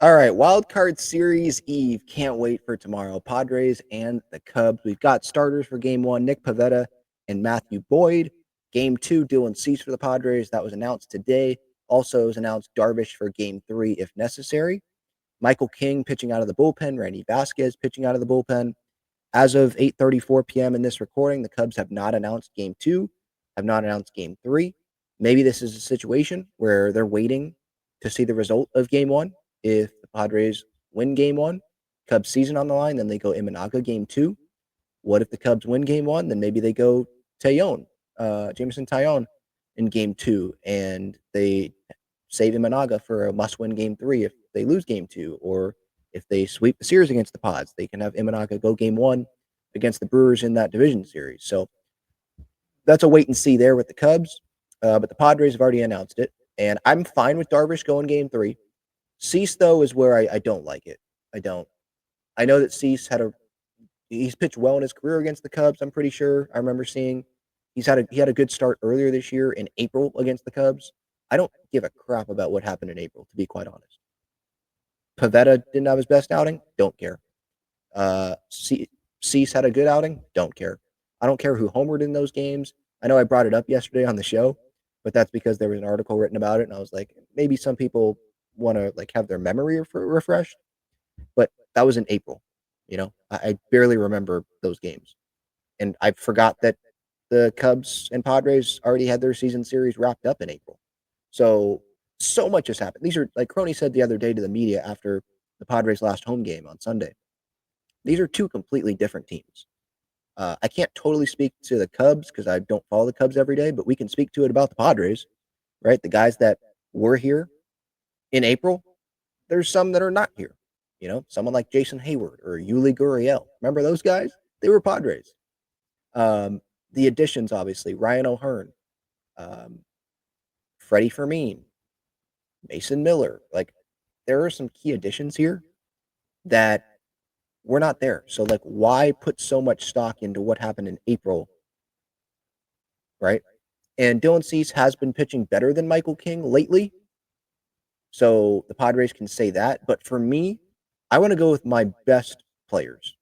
All right, Wild Card Series Eve. Can't wait for tomorrow. Padres and the Cubs. We've got starters for Game 1, Nick Pivetta and Matthew Boyd. Game 2, Dylan Cease for the Padres. That was announced today. Also was announced Darvish for Game 3 if necessary. Michael King pitching out of the bullpen. Randy Vasquez pitching out of the bullpen. As of 8:34 p.m. in this recording, the Cubs have not announced Game 2, have not announced Game 3. Maybe this is a situation where they're waiting to see the result of Game 1. If the Padres win Game 1, Cubs season on the line, then they go Imanaga Game 2. What if the Cubs win Game 1? Then maybe they go Jameson Taillon in Game 2, and they save Imanaga for a must-win Game 3 if they lose Game 2, or if they sweep the series against the Pods, they can have Imanaga go Game 1 against the Brewers in that division series. So that's a wait and see there with the Cubs. But the Padres have already announced it, and I'm fine with Darvish going Game 3. Cease, though, is where I don't like it. I don't. I know that Cease he's pitched well in his career against the Cubs. I'm pretty sure. I remember seeing he had a good start earlier this year in April against the Cubs. I don't give a crap about what happened in April, to be quite honest. Pivetta didn't have his best outing. Don't care. Cease had a good outing. Don't care. I don't care who homered in those games. I know I brought it up yesterday on the show, but that's because there was an article written about it, and I was like, maybe some people want to have their memory refreshed, but that was in April. I barely remember those games, and I forgot that the Cubs and Padres already had their season series wrapped up in April. So much has happened. These are, like Crony said the other day to the media after the Padres' last home game on Sunday, these are two completely different teams. I can't totally speak to the Cubs because I don't follow the Cubs every day, but we can speak to it about the Padres, right? The guys that were here in April, there's some that are not here. Someone like Jason Hayward or Yuli Gurriel. Remember those guys? They were Padres. The additions, obviously, Ryan O'Hearn, Freddie Fermin, Mason Miller. There are some key additions here that were not there. So, why put so much stock into what happened in April, right? And Dylan Cease has been pitching better than Michael King lately. So the Padres can say that. But for me, I want to go with my best players.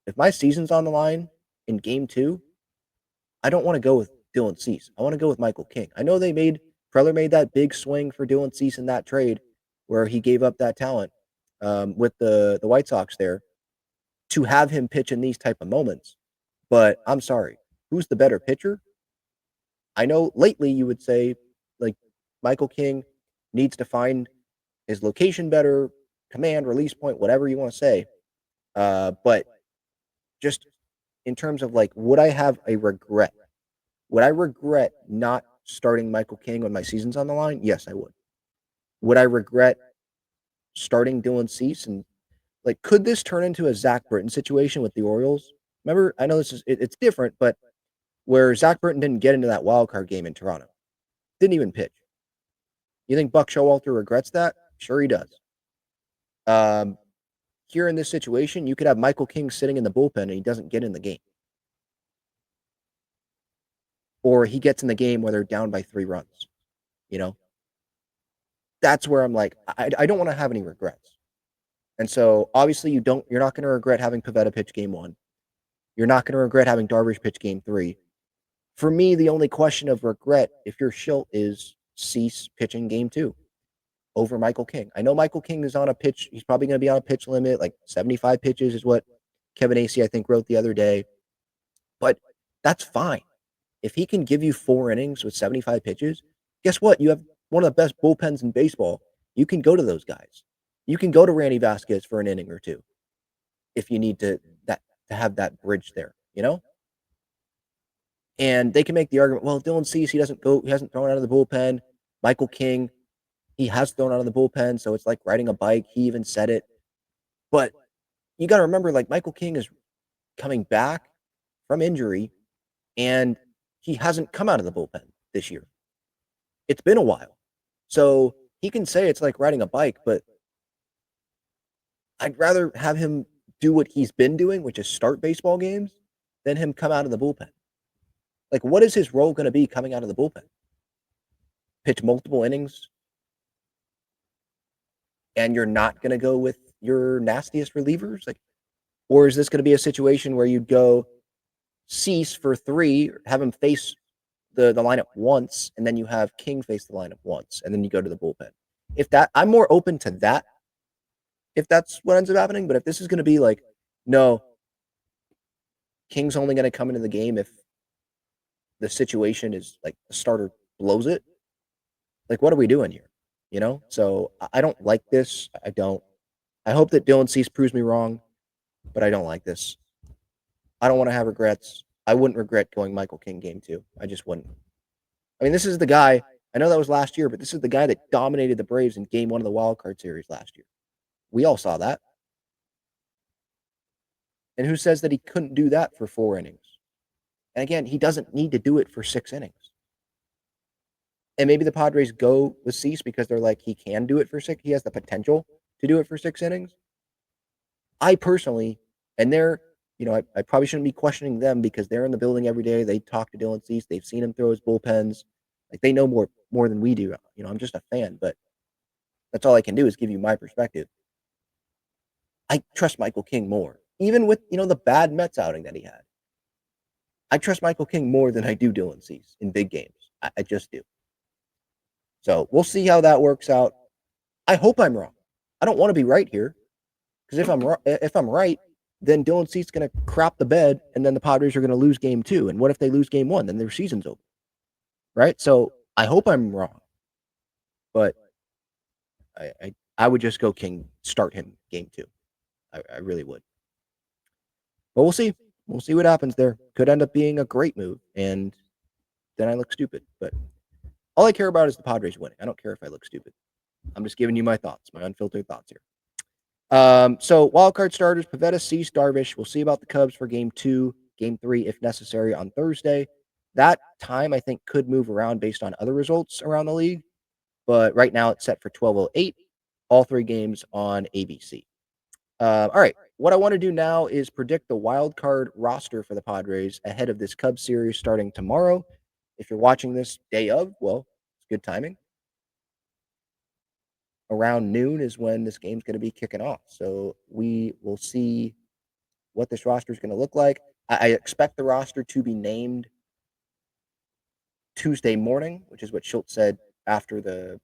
If my season's on the line in Game 2, I don't want to go with Dylan Cease. I want to go with Michael King. I know Preller made that big swing for Dylan Cease in that trade where he gave up that talent with the White Sox there to have him pitch in these type of moments. But I'm sorry, who's the better pitcher? I know lately you would say Michael King needs to find his location better, command, release point, whatever you want to say. But just in terms of would I have a regret? Would I regret not starting Michael King when my season's on the line? Yes, I would. Would I regret starting Dylan Cease? And could this turn into a Zach Britton situation with the Orioles? Remember, I know it's different, but where Zach Britton didn't get into that wild card game in Toronto, didn't even pitch. You think Buck Showalter regrets that? Sure he does. Here in this situation, you could have Michael King sitting in the bullpen and he doesn't get in the game. Or he gets in the game where they're down by 3 runs. That's where I'm I don't want to have any regrets. And so obviously you're not going to regret having Pivetta pitch Game 1. You're not going to regret having Darvish pitch Game 3. For me, the only question of regret, if you're Shildt, is Cease pitching Game 2 over Michael King. I know Michael King is on a pitch. He's probably going to be on a pitch limit, 75 pitches is what Kevin Acee, I think, wrote the other day. But that's fine. If he can give you 4 innings with 75 pitches, guess what? You have one of the best bullpens in baseball. You can go to those guys. You can go to Randy Vasquez for an inning or 2 if you need to have that bridge there, And they can make the argument, well, Dylan Cease, he hasn't thrown out of the bullpen. Michael King, he has thrown out of the bullpen, so it's like riding a bike. He even said it. But you got to remember, Michael King is coming back from injury, and he hasn't come out of the bullpen this year. It's been a while. So he can say it's like riding a bike, but I'd rather have him do what he's been doing, which is start baseball games, than him come out of the bullpen. What is his role going to be coming out of the bullpen? Pitch multiple innings? and you're not going to go with your nastiest relievers? Like, or is this going to be a situation where you'd go Cease for 3, have him face the lineup once, and then you have King face the lineup once, and then you go to the bullpen? If that, I'm more open to that if that's what ends up happening. But if this is going to be like, no, King's only going to come into the game if the situation is like the starter blows it, like what are we doing here? So I don't like this. I don't. I hope that Dylan Cease proves me wrong, but I don't like this. I don't want to have regrets. I wouldn't regret going Michael King game 2. I just wouldn't. I mean, this is the guy. I know that was last year, but this is the guy that dominated the Braves in game 1 of the wild card series last year. We all saw that. And who says that he couldn't do that for 4 innings? And again, he doesn't need to do it for 6 innings. And maybe the Padres go with Cease because they're like, he can do it for 6. He has the potential to do it for 6 innings. I personally, and they're, I probably shouldn't be questioning them because they're in the building every day. They talk to Dylan Cease. They've seen him throw his bullpens. Like, they know more than we do. I'm just a fan, but that's all I can do is give you my perspective. I trust Michael King more, even with, the bad Mets outing that he had. I trust Michael King more than I do Dylan Cease in big games. I just do. So we'll see how that works out. I hope I'm wrong. I don't want to be right here because if I'm right, then Dylan Cease is going to crap the bed, and then the Padres are going to lose game 2. And what if they lose game 1? Then their season's over, right? So I hope I'm wrong, but I would just go King, start him game 2. I really would. But we'll see. We'll see what happens there. Could end up being a great move, and then I look stupid. But all I care about is the Padres winning. I don't care if I look stupid. I'm just giving you my thoughts, my unfiltered thoughts here. So wildcard starters: Pivetta, Cease, Darvish. We'll see about the Cubs for game 2, game 3, if necessary, on Thursday. That time, I think, could move around based on other results around the league. But right now, it's set for 12:08. All 3 games on ABC. All right. What I want to do now is predict the wild card roster for the Padres ahead of this Cubs series starting tomorrow. If you're watching this day of, well, it's good timing. Around noon is when this game's going to be kicking off. So we will see what this roster is going to look like. I expect the roster to be named Tuesday morning, which is what Shildt said after the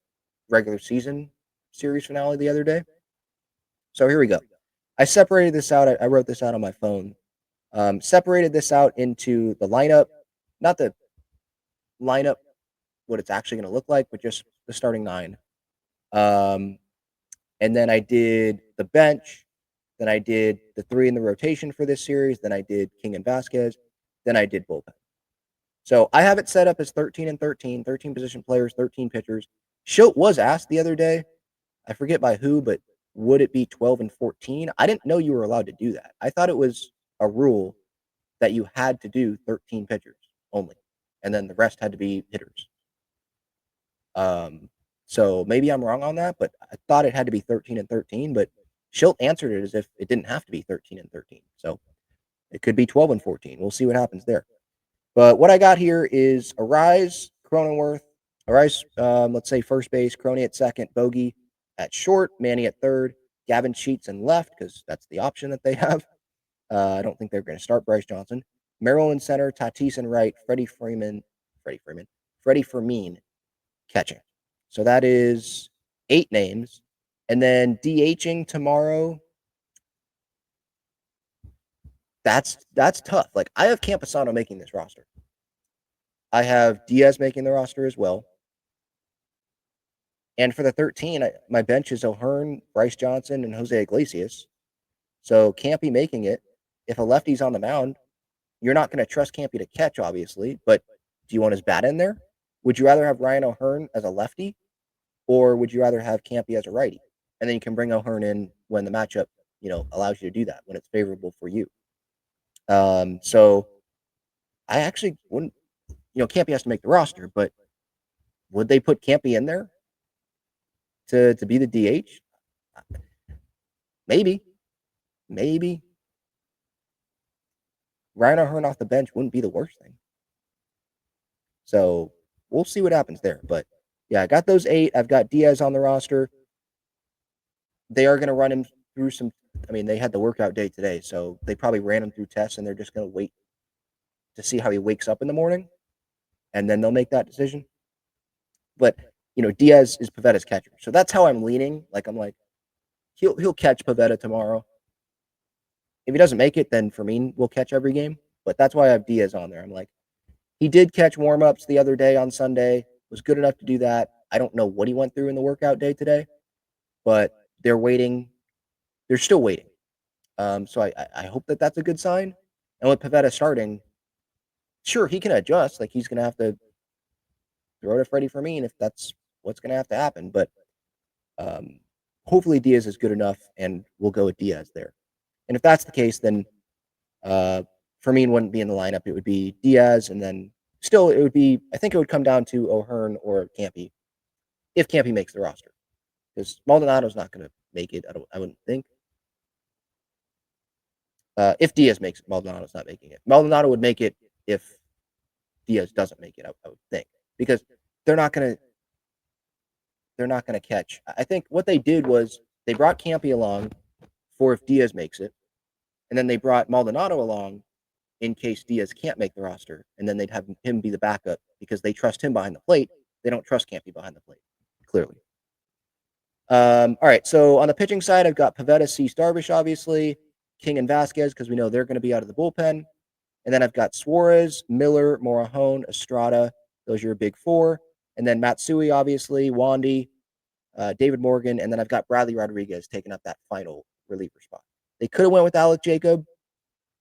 regular season series finale the other day. So here we go. I separated this out. I wrote this out on my phone. Separated this out into the lineup, not the lineup, what it's actually going to look like, but just the starting 9. And then I did the bench. Then I did the 3 in the rotation for this series. Then I did King and Vasquez. Then I did bullpen. So I have it set up as 13 and 13, 13 position players, 13 pitchers. Shildt was asked the other day, I forget by who, but would it be 12 and 14? I didn't know you were allowed to do that. I thought it was a rule that you had to do 13 pitchers only, and then the rest had to be hitters. So maybe I'm wrong on that, but I thought it had to be 13 and 13, but Shildt answered it as if it didn't have to be 13 and 13. So it could be 12 and 14. We'll see what happens there. But what I got here is Arise, Cronenworth, Arise, let's say first base, Croney at second, Bogey at short, Manny at third, Gavin Sheets in left, because that's the option that they have. I don't think they're going to start Bryce Johnson. Merrill in center, Tatis in right, Freddie Freeman catching. So that is 8 names. And then DHing tomorrow, that's tough. Like, I have Campusano making this roster. I have Diaz making the roster as well. And for the 13, my bench is O'Hearn, Bryce Johnson, and Jose Iglesias. So Campy making it. If a lefty's on the mound, you're not going to trust Campy to catch, obviously, but do you want his bat in there? Would you rather have Ryan O'Hearn as a lefty, or would you rather have Campy as a righty? And then you can bring O'Hearn in when the matchup, allows you to do that, when it's favorable for you. So I actually wouldn't, Campy has to make the roster, but would they put Campy in there to be the DH? Maybe. Ryan O'Hearn off the bench wouldn't be the worst thing. So we'll see what happens there. But yeah, I got those 8. I've got Diaz on the roster. they are going to run him through some. I mean, they had the workout day today, so they probably ran him through tests, and they're just going to wait to see how he wakes up in the morning, and then they'll make that decision. But Diaz is Pavetta's catcher, so that's how I'm leaning. Like I'm like, he'll catch Pavetta tomorrow. If he doesn't make it, then Fermin will catch every game. But that's why I have Diaz on there. I'm like, he did catch warm-ups the other day on Sunday, was good enough to do that. I don't know what he went through in the workout day today, but they're waiting. They're still waiting. So I hope that that's a good sign. And with Pavetta starting, sure, he can adjust. Like he's going to have to throw to Freddie Fermin if that's what's going to have to happen. But hopefully Diaz is good enough, and we'll go with Diaz there. And if that's the case, then Fermin wouldn't be in the lineup. It would be Diaz, and then still it would be. I think it would come down to O'Hearn or Campy, if Campy makes the roster, because Maldonado's not going to make it. I wouldn't think. If Diaz makes it, Maldonado's not making it. Maldonado would make it if Diaz doesn't make it. I would think, because they're not going to catch. I think what they did was they brought Campy along for if Diaz makes it, and then they brought Maldonado along in case Diaz can't make the roster, and then they'd have him be the backup because they trust him behind the plate. They don't trust Campy behind the plate, clearly. All right, so on the pitching side, I've got Pavetta, Cease, Darvish, obviously, King and Vasquez, because we know they're going to be out of the bullpen. And then I've got Suarez, Miller, Morejon, Estrada. Those are your big four. And then Matsui, obviously, Wandy, David Morgan, and then I've got Bradley Rodriguez taking up that final reliever spot. They could have went with Alec Jacob,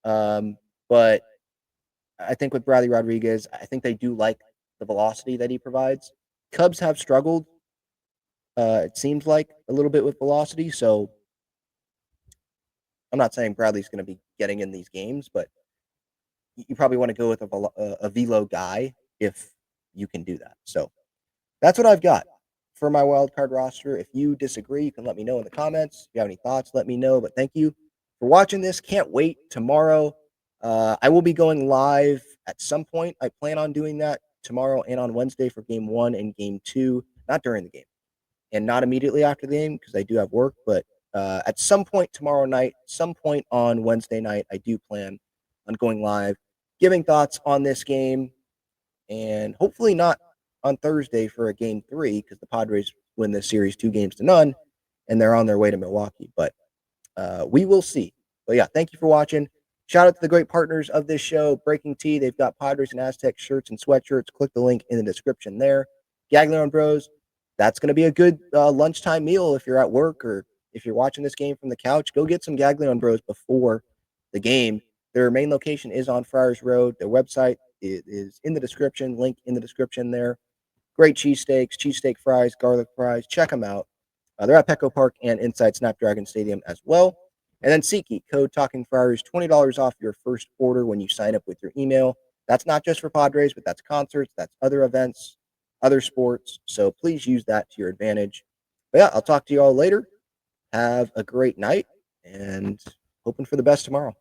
but I think with Bradley Rodriguez, I think they do like the velocity that he provides. Cubs have struggled, it seems like, a little bit with velocity, so I'm not saying Bradley's going to be getting in these games, but you probably want to go with a velo guy if you can do that. So that's what I've got for my wild card roster. If you disagree, you can let me know in the comments. If you have any thoughts, let me know. But thank you for watching this. Can't wait tomorrow. I will be going live at some point. I plan on doing that tomorrow and on Wednesday for game 1 and game 2, not during the game and not immediately after the game because I do have work, but at some point tomorrow night, some point on Wednesday night, I do plan on going live, giving thoughts on this game, and hopefully not on Thursday for a game 3 because the Padres win this series 2-0, and they're on their way to Milwaukee. But we will see. But yeah, thank you for watching. Shout out to the great partners of this show, Breaking Tea. They've got Padres and Aztec shirts and sweatshirts. Click the link in the description there. Gaglione Bros. That's going to be a good lunchtime meal if you're at work or if you're watching this game from the couch. Go get some Gaglione Bros before the game. Their main location is on Friars Road. Their website is in the description, link in the description there. Great cheesesteaks, cheesesteak fries, garlic fries. Check them out. They're at Petco Park and inside Snapdragon Stadium as well. And then SeatGeek, code Talking Friars, $20 off your first order when you sign up with your email. That's not just for Padres, but that's concerts, that's other events, other sports. So please use that to your advantage. But yeah, I'll talk to you all later. Have a great night and hoping for the best tomorrow.